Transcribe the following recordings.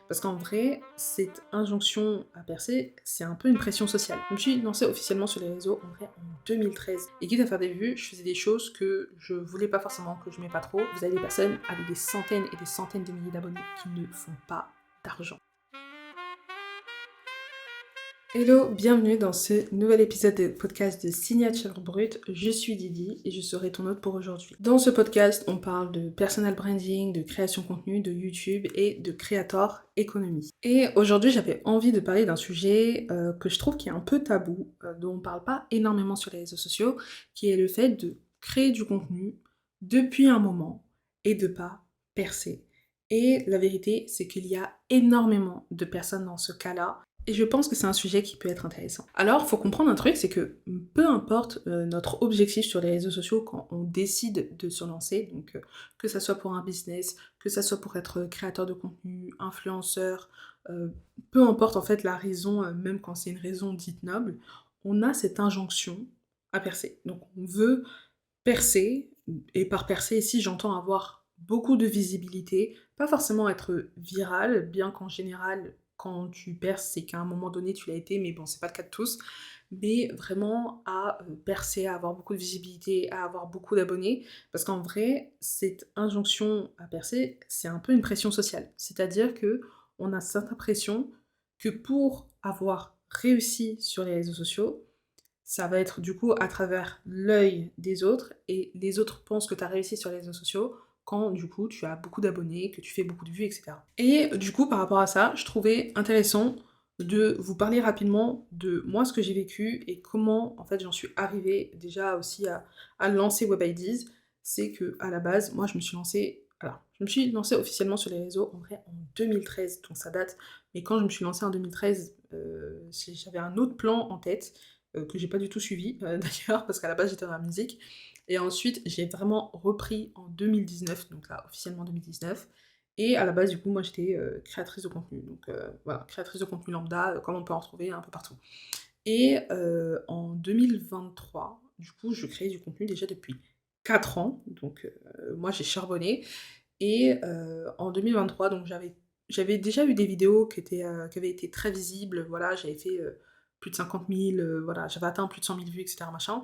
Parce qu'en vrai, cette injonction à percer, c'est un peu une pression sociale. Je me suis lancée officiellement sur les réseaux en vrai en 2013. Et quitte à faire des vues, je faisais des choses que je voulais pas forcément, que je n'aimais pas trop. Vous avez des personnes avec des centaines et des centaines de milliers d'abonnés qui ne font pas d'argent. Hello, bienvenue dans ce nouvel épisode de podcast de Signature Brute. Je suis Didi et je serai ton hôte pour aujourd'hui. Dans ce podcast, on parle de personal branding, de création de contenu, de YouTube et de creator economy. Et aujourd'hui, j'avais envie de parler d'un sujet que je trouve qui est un peu tabou, dont on parle pas énormément sur les réseaux sociaux, qui est le fait de créer du contenu depuis un moment et de pas percer. Et la vérité, c'est qu'il y a énormément de personnes dans ce cas-là. Et je pense que c'est un sujet qui peut être intéressant. Alors, faut comprendre un truc, c'est que peu importe notre objectif sur les réseaux sociaux quand on décide de se lancer, donc que ça soit pour un business, que ça soit pour être créateur de contenu, influenceur, euh, peu importe en fait la raison, même quand c'est une raison dite noble, on a cette injonction à percer. Donc on veut percer, et par percer ici j'entends avoir beaucoup de visibilité, pas forcément être viral, bien qu'en général quand tu perces c'est qu'à un moment donné tu l'as été, mais bon c'est pas le cas de tous, mais vraiment à percer, à avoir beaucoup de visibilité, à avoir beaucoup d'abonnés, parce qu'en vrai cette injonction à percer c'est un peu une pression sociale, c'est-à-dire que on a cette impression que pour avoir réussi sur les réseaux sociaux, ça va être du coup à travers l'œil des autres, et les autres pensent que tu as réussi sur les réseaux sociaux quand du coup tu as beaucoup d'abonnés, que tu fais beaucoup de vues, etc. Et du coup par rapport à ça, je trouvais intéressant de vous parler rapidement de moi ce que j'ai vécu et comment en fait j'en suis arrivée déjà aussi à lancer WebIDs. C'est que à la base, moi je me suis lancée officiellement sur les réseaux en vrai en 2013, donc ça date, mais quand je me suis lancée en 2013, j'avais un autre plan en tête que j'ai pas du tout suivi d'ailleurs, parce qu'à la base j'étais dans la musique. Et ensuite j'ai vraiment repris en 2019, donc là officiellement 2019. Et à la base du coup moi j'étais créatrice de contenu, donc voilà, créatrice de contenu lambda, comme on peut en trouver un peu partout. Et en 2023, du coup je crée du contenu déjà depuis 4 ans, donc moi j'ai charbonné. Et en 2023, donc j'avais déjà eu des vidéos qui avaient été très visibles, voilà, j'avais fait plus de 50 000, voilà, j'avais atteint plus de 100 000 vues, etc. machin.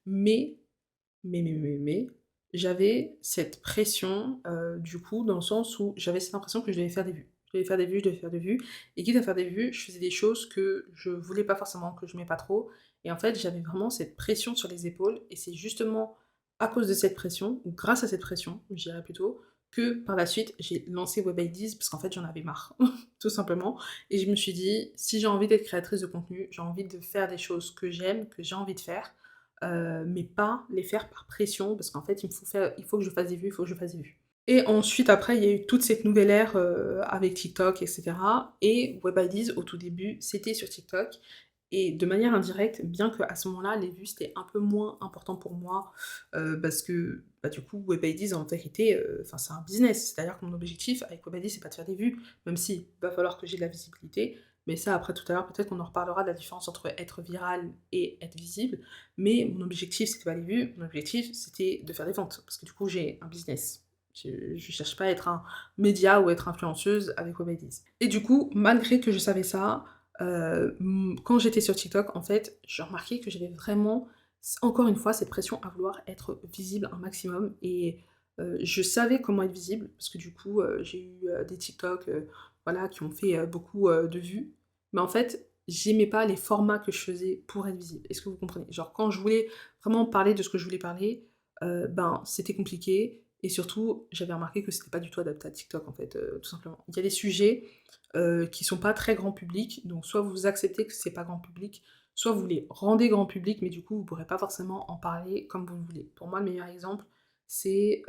Mais, mais, j'avais cette pression, du coup, dans le sens où j'avais cette impression que je devais faire des vues. Je devais faire des vues, je devais faire des vues. Et quitte à faire des vues, je faisais des choses que je voulais pas forcément, que je n'aimais pas trop. Et en fait, j'avais vraiment cette pression sur les épaules. Et c'est justement à cause de cette pression, ou grâce à cette pression, je dirais plutôt, que par la suite, j'ai lancé WebIDs parce qu'en fait, j'en avais marre, tout simplement. Et je me suis dit, si j'ai envie d'être créatrice de contenu, j'ai envie de faire des choses que j'aime, que j'ai envie de faire, mais pas les faire par pression, parce qu'en fait, il faut que je fasse des vues, il faut que je fasse des vues. Et ensuite, après, il y a eu toute cette nouvelle ère avec TikTok, etc. Et WebIDs, au tout début, c'était sur TikTok. Et de manière indirecte, bien qu'à ce moment-là, les vues, c'était un peu moins important pour moi, parce que, bah, du coup, WebIDs, en vérité, enfin, c'est un business. C'est-à-dire que mon objectif avec WebIDs, c'est pas de faire des vues, même si va falloir que j'ai de la visibilité. Mais ça, après, tout à l'heure, peut-être qu'on en reparlera de la différence entre être viral et être visible. Mais mon objectif, c'était pas les vues, mon objectif, c'était de faire des ventes. Parce que du coup, j'ai un business. Je cherche pas à être un média ou être influenceuse avec WebIDs. Et du coup, malgré que je savais ça, quand j'étais sur TikTok, en fait, j'ai remarqué que j'avais vraiment, encore une fois, cette pression à vouloir être visible un maximum. Et je savais comment être visible, parce que du coup, j'ai eu des TikTok voilà, qui ont fait beaucoup de vues. Mais en fait, j'aimais pas les formats que je faisais pour être visible. Est-ce que vous comprenez? Genre, quand je voulais vraiment parler de ce que je voulais parler, ben, c'était compliqué. Et surtout, j'avais remarqué que c'était pas du tout adapté à TikTok, en fait, tout simplement. Il y a des sujets qui sont pas très grand public, donc soit vous acceptez que c'est pas grand public, soit vous les rendez grand public, mais du coup, vous pourrez pas forcément en parler comme vous le voulez. Pour moi, le meilleur exemple, c'est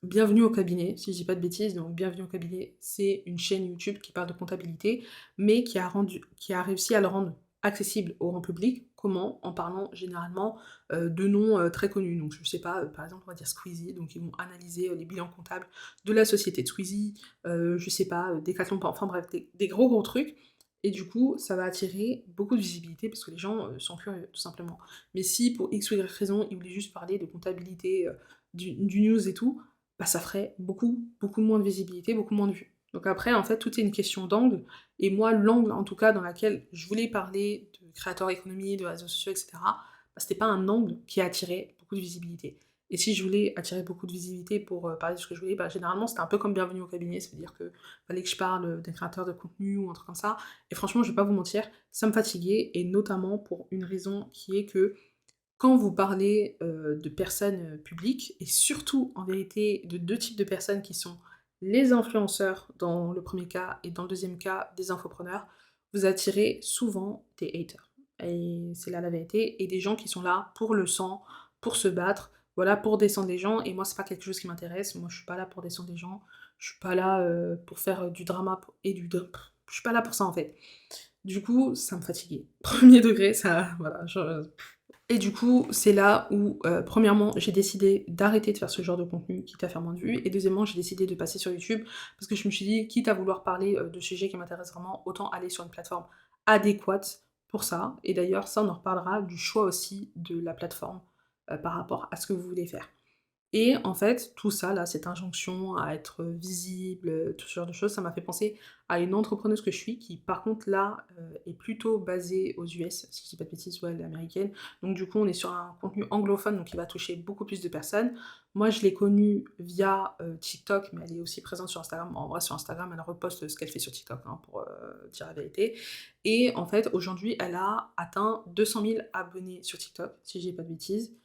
Bienvenue au cabinet, si je dis pas de bêtises, donc Bienvenue au cabinet, c'est une chaîne YouTube qui parle de comptabilité, mais qui a réussi à le rendre accessible au grand public. Comment? En parlant généralement de noms très connus. Donc je sais pas, par exemple on va dire Squeezie, donc ils vont analyser les bilans comptables de la société de Squeezie, je sais pas, Decathlon, enfin bref, des gros trucs. Et du coup, ça va attirer beaucoup de visibilité parce que les gens sont curieux, tout simplement. Mais si pour X ou Y raison, ils voulaient juste parler de comptabilité, du news et tout, bah, ça ferait beaucoup moins de visibilité, beaucoup moins de vues. Donc après, en fait, tout est une question d'angle. Et moi, l'angle, en tout cas, dans laquelle je voulais parler de créateur économie, de réseaux sociaux, etc., bah, c'était pas un angle qui attirait beaucoup de visibilité. Et si je voulais attirer beaucoup de visibilité pour parler de ce que je voulais, bah, généralement, c'était un peu comme bienvenue au cabinet, c'est-à-dire que fallait que je parle des créateurs de contenu ou un truc comme ça. Et franchement, je vais pas vous mentir, ça me fatiguait, et notamment pour une raison qui est que quand vous parlez de personnes publiques, et surtout en vérité de deux types de personnes qui sont les influenceurs dans le premier cas et dans le deuxième cas des infopreneurs, vous attirez souvent des haters. Et c'est là la vérité, et des gens qui sont là pour le sang, pour se battre, voilà, pour descendre les gens. Et moi, c'est pas quelque chose qui m'intéresse. Moi, je suis pas là pour descendre les gens. Je suis pas là pour faire du drama et du drama. Je suis pas là pour ça en fait. Du coup, ça me fatiguait. Premier degré, ça, voilà, et du coup, c'est là où, premièrement, j'ai décidé d'arrêter de faire ce genre de contenu, quitte à faire moins de vues, et deuxièmement, j'ai décidé de passer sur YouTube, parce que je me suis dit, quitte à vouloir parler, de sujets qui m'intéressent vraiment, autant aller sur une plateforme adéquate pour ça. Et d'ailleurs, ça, on en reparlera du choix aussi de la plateforme, par rapport à ce que vous voulez faire. Et en fait, tout ça là, cette injonction à être visible, tout ce genre de choses, ça m'a fait penser à une entrepreneuse que je suis qui par contre là, est plutôt basée aux US, si je dis pas de bêtises, ouais, elle est américaine. Donc du coup, on est sur un contenu anglophone, donc qui va toucher beaucoup plus de personnes. Moi, je l'ai connue via, TikTok, mais elle est aussi présente sur Instagram. En vrai, sur Instagram, elle reposte ce qu'elle fait sur TikTok, hein, pour, dire la vérité. Et en fait, aujourd'hui, elle a atteint 200 000 abonnés sur TikTok, si je dis pas de bêtises.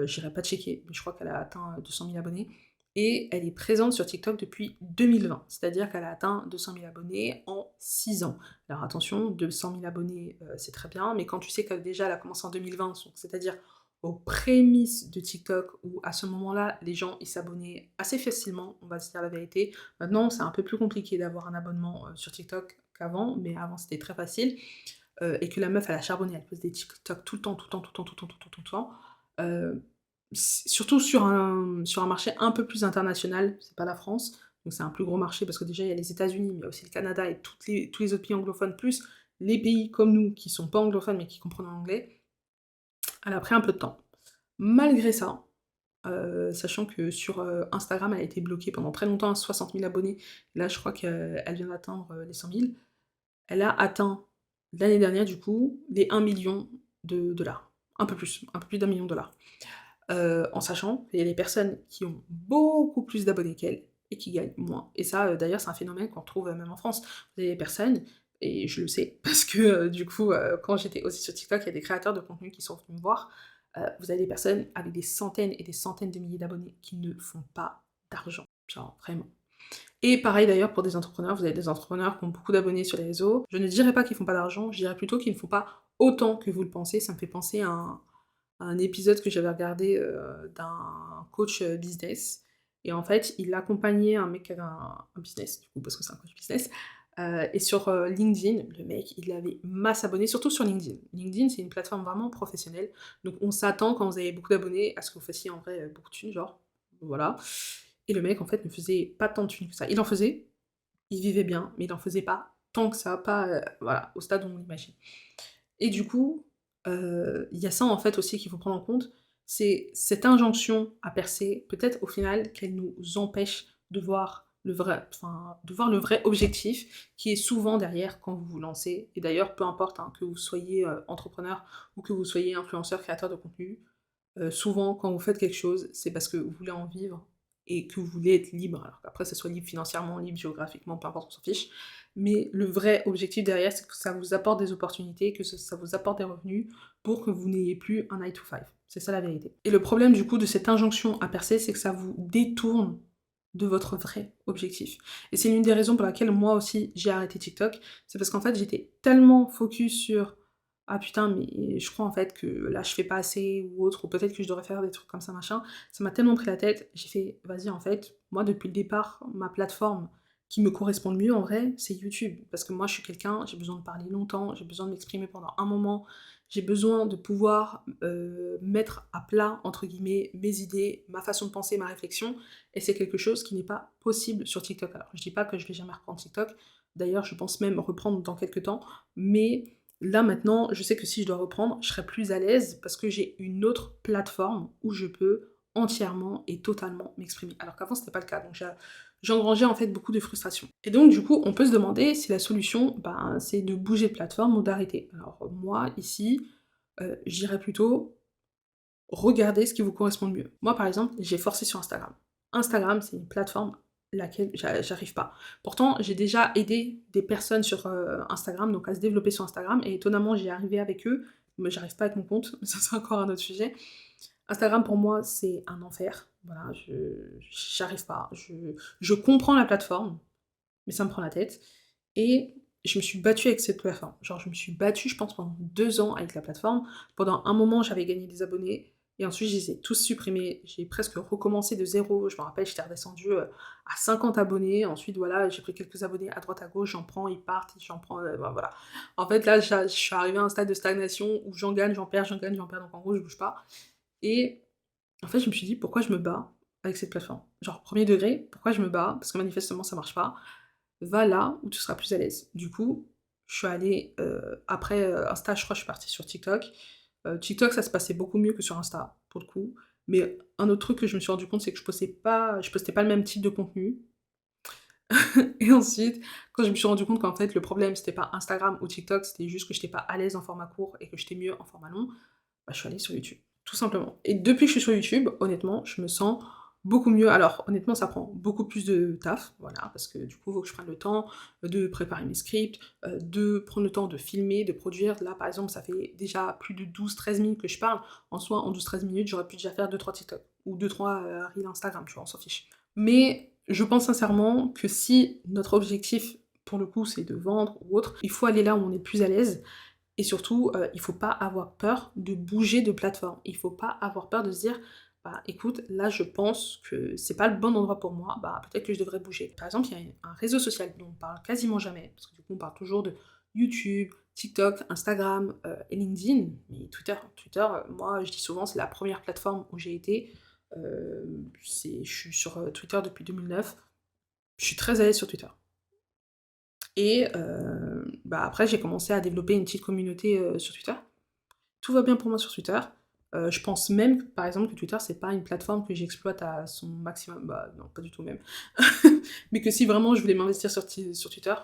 J'irai pas checker, mais je crois qu'elle a atteint 200 000 abonnés. Et elle est présente sur TikTok depuis 2020, c'est-à-dire qu'elle a atteint 200 000 abonnés en 6 ans. Alors attention, 200 000 abonnés, c'est très bien, mais quand tu sais que déjà elle a commencé en 2020, donc c'est-à-dire aux prémices de TikTok, où à ce moment-là, les gens ils s'abonnaient assez facilement, on va se dire la vérité. Maintenant, c'est un peu plus compliqué d'avoir un abonnement sur TikTok qu'avant, mais avant c'était très facile. Et que la meuf, elle a charbonné, elle poste des TikTok tout le temps, tout le temps, tout le temps, tout le temps, tout le temps, tout le temps. Heu, Surtout sur un marché un peu plus international, c'est pas la France, donc c'est un plus gros marché parce que déjà il y a les États-Unis, mais il y a aussi le Canada et tous les autres pays anglophones, plus les pays comme nous qui sont pas anglophones mais qui comprennent l'anglais. Elle a pris un peu de temps. Malgré ça, sachant que sur, Instagram, elle a été bloquée pendant très longtemps à 60 000 abonnés. Là, je crois qu'elle vient d'atteindre, les 100 000. Elle a atteint l'année dernière du coup les 1 million de dollars. Un peu plus d'1 million de dollars. En sachant qu'il y a des personnes qui ont beaucoup plus d'abonnés qu'elle et qui gagnent moins. Et ça, d'ailleurs, c'est un phénomène qu'on retrouve, même en France. Vous avez des personnes, et je le sais parce que, du coup, quand j'étais aussi sur TikTok, il y a des créateurs de contenu qui sont venus me voir. Vous avez des personnes avec des centaines et des centaines de milliers d'abonnés qui ne font pas d'argent, genre vraiment. Et pareil d'ailleurs pour des entrepreneurs, vous avez des entrepreneurs qui ont beaucoup d'abonnés sur les réseaux. Je ne dirais pas qu'ils font pas d'argent, je dirais plutôt qu'ils ne font pas autant que vous le pensez. Ça me fait penser à un épisode que j'avais regardé d'un coach business. Et en fait, il accompagnait un mec qui avait un business, du coup, parce que c'est un coach business. Et sur LinkedIn, le mec, il avait masse abonnés, surtout sur LinkedIn. LinkedIn, c'est une plateforme vraiment professionnelle. Donc on s'attend, quand vous avez beaucoup d'abonnés, à ce que vous fassiez en vrai beaucoup de thunes, genre. Voilà. Et le mec, en fait, ne faisait pas tant de thunes que ça. Il en faisait, il vivait bien, mais il en faisait pas tant que ça, pas voilà, au stade où on l'imagine. Et du coup, il y a ça en fait aussi qu'il faut prendre en compte, c'est cette injonction à percer, peut-être au final qu'elle nous empêche de voir le vrai, enfin, de voir le vrai objectif qui est souvent derrière quand vous vous lancez. Et d'ailleurs, peu importe, hein, que vous soyez entrepreneur ou que vous soyez influenceur, créateur de contenu, souvent quand vous faites quelque chose, c'est parce que vous voulez en vivre et que vous voulez être libre. Alors qu'après, ça soit libre financièrement, libre géographiquement, peu importe, on s'en fiche. Mais le vrai objectif derrière, c'est que ça vous apporte des opportunités, que ça vous apporte des revenus pour que vous n'ayez plus un 9 to 5. C'est ça la vérité. Et le problème du coup de cette injonction à percer, c'est que ça vous détourne de votre vrai objectif. Et c'est l'une des raisons pour laquelle moi aussi j'ai arrêté TikTok. C'est parce qu'en fait j'étais tellement focus sur ah putain, mais je crois en fait que là je fais pas assez ou autre, ou peut-être que je devrais faire des trucs comme ça, machin. Ça m'a tellement pris la tête, j'ai fait, vas-y en fait, moi depuis le départ, ma plateforme qui me correspond le mieux en vrai, c'est YouTube. Parce que moi je suis quelqu'un, j'ai besoin de parler longtemps, j'ai besoin de m'exprimer pendant un moment, j'ai besoin de pouvoir mettre à plat, entre guillemets, mes idées, ma façon de penser, ma réflexion, et c'est quelque chose qui n'est pas possible sur TikTok. Alors je dis pas que je vais jamais reprendre TikTok, d'ailleurs je pense même reprendre dans quelques temps, mais là maintenant, je sais que si je dois reprendre, je serai plus à l'aise parce que j'ai une autre plateforme où je peux entièrement et totalement m'exprimer. Alors qu'avant, c'était pas le cas. Donc j'engrangeais en fait beaucoup de frustration. Et donc du coup, on peut se demander si la solution, ben, c'est de bouger de plateforme ou d'arrêter. Alors moi, ici, je dirais plutôt regardez ce qui vous correspond le mieux. Moi, par exemple, j'ai forcé sur Instagram. Instagram, c'est une plateforme laquelle j'arrive pas. Pourtant, j'ai déjà aidé des personnes sur Instagram, donc à se développer sur Instagram, et étonnamment, j'y arrivé avec eux, mais j'arrive pas avec mon compte, mais ça c'est encore un autre sujet. Instagram, pour moi, c'est un enfer. Voilà, j'arrive pas. Je comprends la plateforme, mais ça me prend la tête. Et je me suis battue avec cette plateforme. Genre, je me suis battue, je pense, pendant 2 ans avec la plateforme. Pendant un moment, j'avais gagné des abonnés. Et ensuite, je les ai tous supprimés. J'ai presque recommencé de zéro. Je me rappelle, j'étais redescendue à 50 abonnés. Ensuite, voilà, j'ai pris quelques abonnés à droite à gauche. J'en prends, ils partent, j'en prends. Ben, voilà. En fait, là, je suis arrivée à un stade de stagnation où j'en gagne, j'en perds, j'en gagne, j'en perds. Donc, en gros, je bouge pas. Et en fait, je me suis dit, pourquoi je me bats avec cette plateforme? Genre, premier degré, pourquoi je me bats? Parce que manifestement, ça marche pas. Va là où tu seras plus à l'aise. Du coup, je suis allée, après, Insta, je crois, je suis partie sur TikTok. TikTok, ça se passait beaucoup mieux que sur Insta, pour le coup. Mais un autre truc que je me suis rendu compte, c'est que je postais pas le même type de contenu. Et ensuite, quand je me suis rendu compte qu'en fait, le problème, c'était pas Instagram ou TikTok, c'était juste que j'étais pas à l'aise en format court et que j'étais mieux en format long, bah, je suis allée sur YouTube, tout simplement. Et depuis que je suis sur YouTube, honnêtement, je me sens beaucoup mieux. Alors, honnêtement, ça prend beaucoup plus de taf, voilà, parce que du coup, il faut que je prenne le temps de préparer mes scripts, de prendre le temps de filmer, de produire. Là, par exemple, ça fait déjà plus de 12-13 minutes que je parle. En soi, en 12-13 minutes, j'aurais pu déjà faire 2-3 TikTok ou 2-3 Reels Instagram, tu vois, on s'en fiche. Mais je pense sincèrement que si notre objectif, pour le coup, c'est de vendre ou autre, il faut aller là où on est le plus à l'aise. Et surtout, il faut pas avoir peur de bouger de plateforme. Il faut pas avoir peur de se dire: «Bah, écoute, là, je pense que c'est pas le bon endroit pour moi, bah, peut-être que je devrais bouger». Par exemple, il y a un réseau social dont on parle quasiment jamais, parce que du coup, on parle toujours de YouTube, TikTok, Instagram, et LinkedIn, mais Twitter, moi, je dis souvent, c'est la première plateforme où j'ai été. Je suis sur, Twitter depuis 2009. Je suis très à l'aise sur Twitter. Et bah, après j'ai commencé à développer une petite communauté, sur Twitter. Tout va bien pour moi sur Twitter. Je pense même, par exemple, que Twitter, c'est pas une plateforme que j'exploite à son maximum. Bah, non, pas du tout même. Mais que si vraiment je voulais m'investir sur Twitter,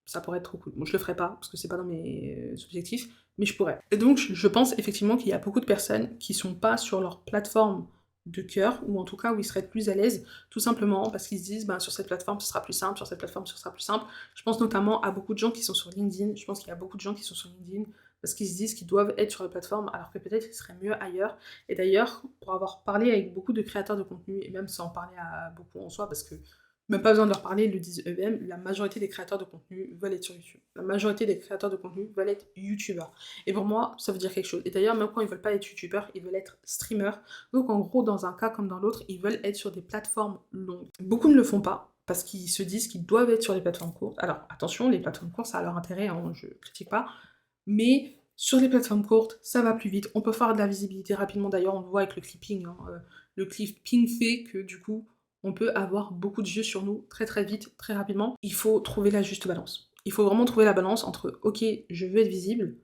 ça pourrait être trop cool. Bon, je le ferai pas, parce que c'est pas dans mes objectifs, mais je pourrais. Et donc, je pense effectivement qu'il y a beaucoup de personnes qui sont pas sur leur plateforme de cœur, ou en tout cas où ils seraient plus à l'aise, tout simplement parce qu'ils se disent, ben, sur cette plateforme, ce sera plus simple, sur cette plateforme, ce sera plus simple. Je pense notamment à beaucoup de gens qui sont sur LinkedIn. Je pense qu'il y a beaucoup de gens qui sont sur LinkedIn parce qu'ils se disent qu'ils doivent être sur la plateforme, alors que peut-être qu'ils seraient mieux ailleurs. Et d'ailleurs, pour avoir parlé avec beaucoup de créateurs de contenu, et même sans parler à beaucoup en soi, parce que même pas besoin de leur parler, ils le disent eux-mêmes, la majorité des créateurs de contenu veulent être sur YouTube. La majorité des créateurs de contenu veulent être youtubeurs. Et pour moi, ça veut dire quelque chose. Et d'ailleurs, même quand ils veulent pas être youtubeurs, ils veulent être streamers. Donc en gros, dans un cas comme dans l'autre, ils veulent être sur des plateformes longues. Beaucoup ne le font pas, parce qu'ils se disent qu'ils doivent être sur les plateformes courtes. Alors attention, les plateformes courtes, ça a leur intérêt, hein, je critique pas. Mais sur les plateformes courtes, ça va plus vite. On peut faire de la visibilité rapidement. D'ailleurs, on le voit avec le clipping, hein. Le clipping fait que du coup, on peut avoir beaucoup de yeux sur nous très très vite, très rapidement. Il faut trouver la juste balance. Il faut vraiment trouver la balance entre ok, je veux être visible,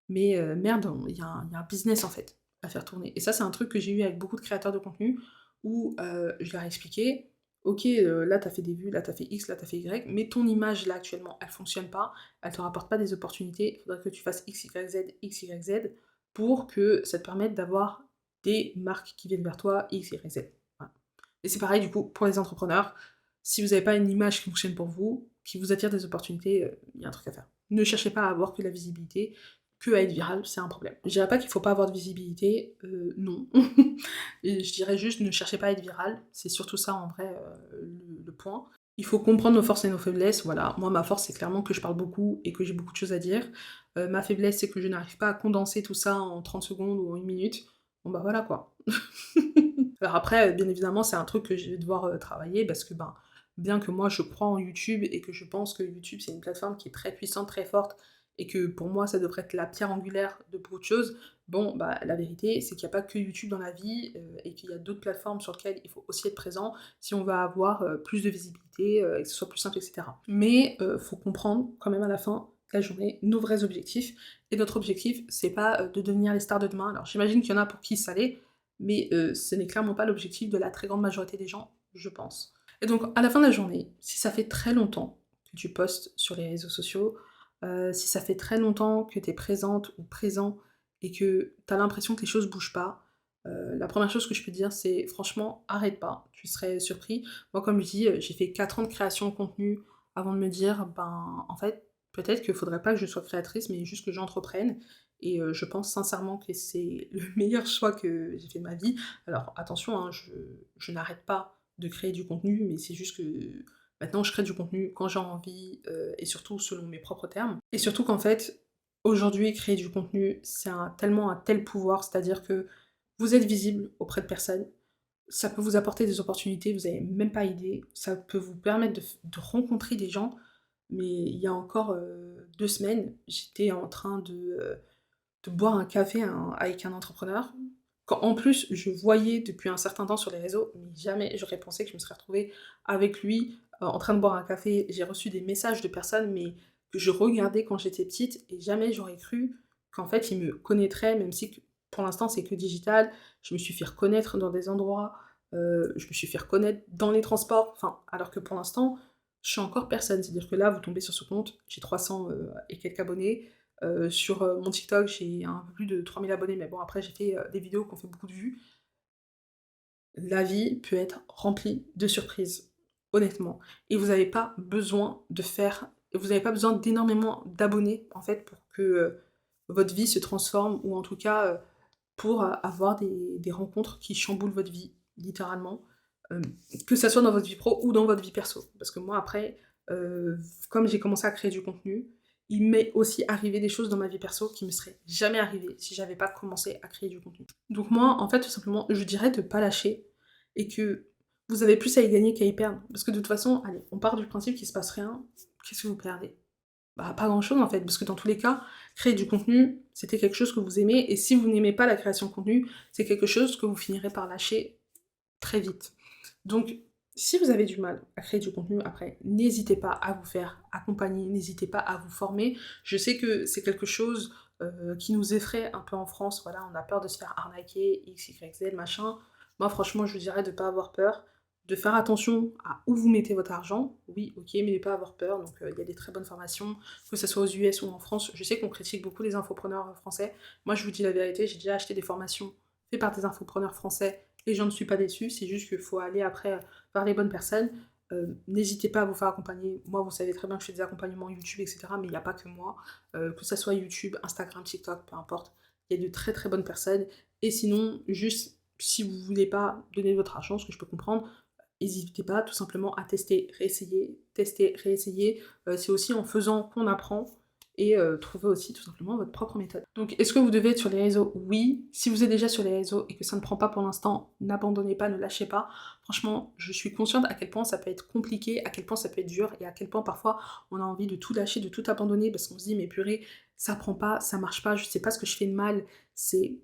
mais merde, il y a un business en fait à faire tourner. Et ça, c'est un truc que j'ai eu avec beaucoup de créateurs de contenu où je leur ai expliqué ok, là t'as fait des vues, là t'as fait X, là t'as fait Y, mais ton image là actuellement elle fonctionne pas, elle te rapporte pas des opportunités, il faudrait que tu fasses X, Y, Z, X, Y, Z pour que ça te permette d'avoir des marques qui viennent vers toi, X, Y, Z. Voilà. Et c'est pareil du coup pour les entrepreneurs. Si vous n'avez pas une image qui fonctionne pour vous, qui vous attire des opportunités, il y a un truc à faire. Ne cherchez pas à avoir que la visibilité, que à être viral, c'est un problème. Je dirais pas qu'il faut pas avoir de visibilité, non. Et je dirais juste ne cherchez pas à être viral, c'est surtout ça en vrai le point. Il faut comprendre nos forces et nos faiblesses, voilà. Moi ma force c'est clairement que je parle beaucoup et que j'ai beaucoup de choses à dire. Ma faiblesse c'est que je n'arrive pas à condenser tout ça en 30 secondes ou en 1 minute. Bon bah voilà quoi. Alors après, bien évidemment, c'est un truc que je vais devoir travailler parce que ben, bien que moi je crois en YouTube et que je pense que YouTube c'est une plateforme qui est très puissante, très forte, et que pour moi ça devrait être la pierre angulaire de beaucoup de choses, bon bah la vérité c'est qu'il n'y a pas que YouTube dans la vie et qu'il y a d'autres plateformes sur lesquelles il faut aussi être présent si on va avoir plus de visibilité et que ce soit plus simple, etc. Mais faut comprendre quand même à la fin de la journée nos vrais objectifs. Et notre objectif, c'est pas de devenir les stars de demain. Alors j'imagine qu'il y en a pour qui ça l'est, mais ce n'est clairement pas l'objectif de la très grande majorité des gens, je pense. Et donc à la fin de la journée, si ça fait très longtemps que tu postes sur les réseaux sociaux, si ça fait très longtemps que tu es présente ou présent et que tu as l'impression que les choses bougent pas, la première chose que je peux te dire, c'est franchement arrête pas, tu serais surpris. Moi comme je dis, j'ai fait 4 ans de création de contenu avant de me dire: «Ben, en fait, peut-être qu'il faudrait pas que je sois créatrice, mais juste que j'entreprenne» et je pense sincèrement que c'est le meilleur choix que j'ai fait de ma vie. Alors attention, hein, je n'arrête pas de créer du contenu, mais c'est juste que maintenant je crée du contenu quand j'ai envie, et surtout selon mes propres termes. Et surtout qu'en fait, aujourd'hui, créer du contenu, c'est tellement un tel pouvoir, c'est-à-dire que vous êtes visible auprès de personnes, ça peut vous apporter des opportunités, vous avez même pas idée, ça peut vous permettre de rencontrer des gens. Mais il y a encore, 2 semaines, j'étais en train de boire un café avec un entrepreneur. Quand en plus je voyais depuis un certain temps sur les réseaux, mais jamais j'aurais pensé que je me serais retrouvée avec lui, en train de boire un café. J'ai reçu des messages de personnes, mais que je regardais quand j'étais petite et jamais j'aurais cru qu'en fait il me connaîtrait, même si que pour l'instant c'est que digital. Je me suis fait reconnaître dans des endroits, je me suis fait reconnaître dans les transports, enfin, alors que pour l'instant, je suis encore personne. C'est-à-dire que là, vous tombez sur ce compte, j'ai 300 et quelques abonnés. Sur, mon TikTok, j'ai un peu plus de 3000 abonnés, mais bon après j'ai fait, des vidéos qui ont fait beaucoup de vues. La vie peut être remplie de surprises, honnêtement. Et vous n'avez pas besoin d'énormément d'abonnés, en fait, pour que, votre vie se transforme ou en tout cas, pour, avoir des rencontres qui chamboulent votre vie, littéralement. Hem, que ça soit dans votre vie pro ou dans votre vie perso. Parce que moi après, comme j'ai commencé à créer du contenu, il m'est aussi arrivé des choses dans ma vie perso qui me seraient jamais arrivées si j'avais pas commencé à créer du contenu. Donc moi, en fait, tout simplement, je dirais de pas lâcher et que vous avez plus à y gagner qu'à y perdre. Parce que de toute façon, allez, on part du principe qu'il se passe rien, qu'est-ce que vous perdez? Bah, pas grand-chose en fait, parce que dans tous les cas, créer du contenu, c'était quelque chose que vous aimez et si vous n'aimez pas la création de contenu, c'est quelque chose que vous finirez par lâcher très vite. Donc, si vous avez du mal à créer du contenu, après, n'hésitez pas à vous faire accompagner, n'hésitez pas à vous former. Je sais que c'est quelque chose qui nous effraie un peu en France, voilà, on a peur de se faire arnaquer, X, Y, Z, machin. Moi, franchement, je vous dirais de ne pas avoir peur, de faire attention à où vous mettez votre argent. Oui, ok, mais ne pas avoir peur. Donc, il y a des très bonnes formations, que ce soit aux US ou en France. Je sais qu'on critique beaucoup les infopreneurs français. Moi, je vous dis la vérité, j'ai déjà acheté des formations faites par des infopreneurs français et j'en ne suis pas déçue, c'est juste qu'il faut aller après vers les bonnes personnes. N'hésitez pas à vous faire accompagner. Moi, vous savez très bien que je fais des accompagnements YouTube, etc. Mais il n'y a pas que moi. Que ça soit YouTube, Instagram, TikTok, peu importe. Il y a de très très bonnes personnes. Et sinon, juste si vous voulez pas donner votre argent, ce que je peux comprendre, n'hésitez pas tout simplement à tester, réessayer. C'est aussi en faisant qu'on apprend et trouver aussi tout simplement votre propre méthode. Donc est-ce que vous devez être sur les réseaux? Oui. Si vous êtes déjà sur les réseaux et que ça ne prend pas pour l'instant, n'abandonnez pas, ne lâchez pas. Franchement, je suis consciente à quel point ça peut être compliqué, à quel point ça peut être dur et à quel point parfois on a envie de tout lâcher, de tout abandonner parce qu'on se dit mais purée, ça prend pas, ça marche pas, je sais pas ce que je fais de mal, c'est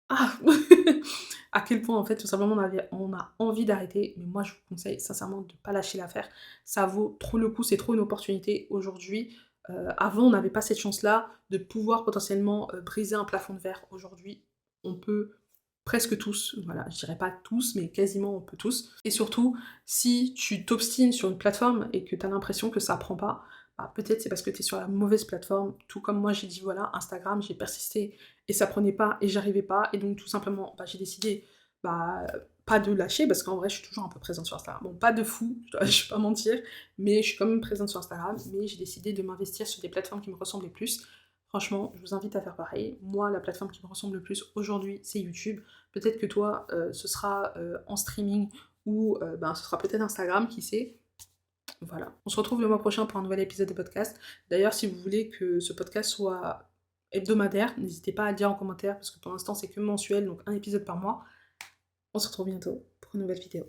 ah! À quel point, en fait, tout simplement, on a envie d'arrêter, mais moi, je vous conseille sincèrement de ne pas lâcher l'affaire. Ça vaut trop le coup, c'est trop une opportunité aujourd'hui. Avant, on n'avait pas cette chance-là de pouvoir potentiellement, briser un plafond de verre. Aujourd'hui, on peut presque tous, voilà, je dirais pas tous, mais quasiment on peut tous. Et surtout, si tu t'obstines sur une plateforme et que tu as l'impression que ça prend pas, bah, peut-être c'est parce que tu es sur la mauvaise plateforme. Tout comme moi, j'ai dit voilà, Instagram, j'ai persisté et ça prenait pas et j'arrivais pas. Et donc tout simplement, bah, j'ai décidé, bah, pas de lâcher parce qu'en vrai, je suis toujours un peu présente sur Instagram. Bon, pas de fou, je vais pas mentir, mais je suis quand même présente sur Instagram. Mais j'ai décidé de m'investir sur des plateformes qui me ressemblaient plus. Franchement, je vous invite à faire pareil. Moi, la plateforme qui me ressemble le plus aujourd'hui, c'est YouTube. Peut-être que toi, ce sera en streaming ou ben, ce sera peut-être Instagram, qui sait. Voilà. On se retrouve le mois prochain pour un nouvel épisode de podcast. D'ailleurs, si vous voulez que ce podcast soit hebdomadaire, n'hésitez pas à le dire en commentaire parce que pour l'instant, c'est que mensuel, donc un épisode par mois. On se retrouve bientôt pour une nouvelle vidéo.